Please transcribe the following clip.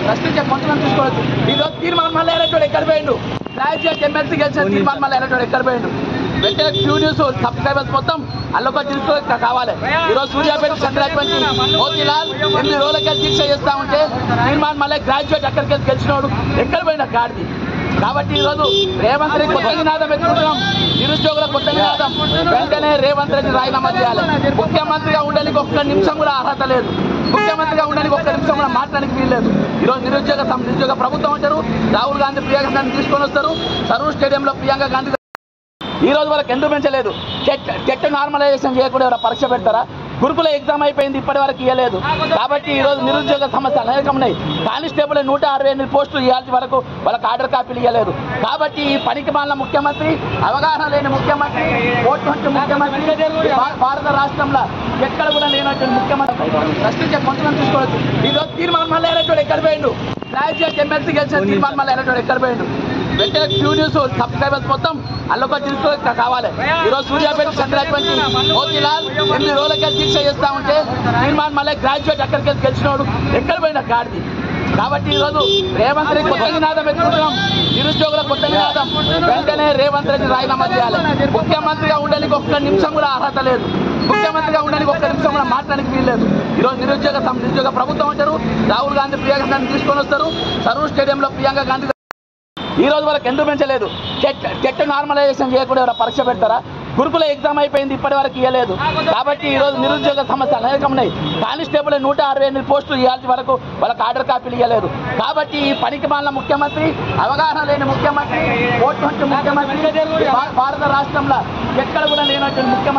ప్రశ్నించే కొంతమంది తీసుకోవచ్చు. ఈరోజు తీర్మానం మళ్ళీ ఎలక్టోడు ఎక్కడ పోయిండు, గ్రాడ్యుయేట్ ఎమ్మెల్సీ గెలిచిన తీర్మానం మళ్ళీ ఎలక్టోడు ఎక్కడ పోయిండు. వెంటనే క్యూ న్యూస్ సబ్స్క్రైబర్స్ మొత్తం అల్లొక తీసుకో కావాలి. ఈరోజు సూర్యాపేట చెందినటువంటి మోతీలాల్ 8 రోజులకే దీక్ష చేస్తా ఉంటే తీర్మానం మళ్ళీ గ్రాడ్యుయేట్ అక్కడికి గెలిచినోడు ఎక్కడ పోయినా గాడిది. కాబట్టి ఈరోజు రేవంత్ రెడ్డి కొత్త నినాదం ఎత్తుకుంటున్నాం, నిరుద్యోగుల కొత్త నినాదం. వెంటనే రేవంత్ రెడ్డి రాజీనామా చేయాలి. ముఖ్యమంత్రిగా ఉండడానికి ఒక్క నిమిషం కూడా అర్హత లేదు, ముఖ్యమంత్రిగా ఉండడానికి ఒక్క నిమిషం కూడా మాట్లాడడానికి వీల్లేదు. ఈరోజు నిరుద్యోగ ప్రభుత్వం అంటారు. రాహుల్ గాంధీ ప్రియాంక గాంధీ తీసుకొని వస్తారు. సరూర్ స్టేడియంలో ప్రియాంక గాంధీ ఈ రోజు వరకు ఎందుకు పెంచలేదు. టెట్ నార్మలైజేషన్ చేయకుండా ఎవరైనా పరీక్ష పెడతారా? గురుకుల ఎగ్జామ్ అయిపోయింది, ఇప్పటి వరకు ఇవ్వలేదు. కాబట్టి ఈరోజు నిరుద్యోగ సమస్యలు అనేకం ఉన్నాయి. కానిస్టేబుల్ 168 పోస్టులు ఇవ్వాల్సి వరకు వాళ్ళకి ఆర్డర్ కాపీలు ఇవ్వలేదు. కాబట్టి ఈ పనికి మాలిన ముఖ్యమంత్రి, అవగాహన లేని ముఖ్యమంత్రి, ఓటు ముఖ్యమంత్రి, భారత రాష్ట్రంలో ఎక్కడ కూడా లేనటువంటి ముఖ్యమంత్రి ప్రశ్నించే కొంతమంది తీసుకోవచ్చు. ఈరోజు తీర్మానం మళ్ళీ ఎలక్టోడు ఎక్కడ పోయిండు, గ్రాడ్యుయేట్ ఎమ్మెల్సీ గెలిచిన తీర్మానం మళ్ళీ ఎలక్టోడు ఎక్కడ పోయిండు. వెంటనే క్యూ న్యూస్ సబ్స్క్రైబర్స్ మొత్తం అల్లొక తీసుకో కావాలి. ఈరోజు సూర్యాపేట చెందినటువంటి మోతీలాల్ 8 రోజులకే దీక్ష చేస్తా ఉంటే తీర్మానం మళ్ళీ గ్రాడ్యుయేట్ అక్కడికి గెలిచినోడు ఎక్కడ పోయినా గాడిది. కాబట్టి ఈరోజు రేవంత్ రెడ్డి కొత్త నినాదం ఎత్తుకుంటున్నాం, నిరుద్యోగుల కొత్త నినాదం. వెంటనే రేవంత్ రెడ్డి రాజీనామా చేయాలి. ముఖ్యమంత్రిగా ఉండడానికి ఒక్క నిమిషం కూడా అర్హత లేదు, ముఖ్యమంత్రిగా ఉండడానికి ఒక్క నిమిషం కూడా మాట్లాడడానికి వీల్లేదు. ఈరోజు నిరుద్యోగ ప్రభుత్వం అంటారు. రాహుల్ గాంధీ ప్రియాంక గాంధీ తీసుకొని వస్తారు. సరూర్ స్టేడియంలో ప్రియాంక గాంధీ ఈ రోజు వరకు ఎందుకు పెంచలేదు. టెట్ నార్మలైజేషన్ చేయకుండా ఎవరైనా పరీక్ష పెడతారా? గురుకుల ఎగ్జామ్ అయిపోయింది, ఇప్పటి వరకు ఇవ్వలేదు. కాబట్టి ఈరోజు నిరుద్యోగ సమస్యలు అనేకం ఉన్నాయి. కానిస్టేబుల్ 168 పోస్టులు ఇవ్వాల్సి వరకు వాళ్ళకి ఆర్డర్ కాపీలు ఇవ్వలేదు. కాబట్టి ఈ పనికి మాలిన ముఖ్యమంత్రి, అవగాహన లేని ముఖ్యమంత్రి, ఓటు ముఖ్యమంత్రి, భారత రాష్ట్రంలో ఎక్కడ కూడా లేనటువంటి ముఖ్యమంత్రి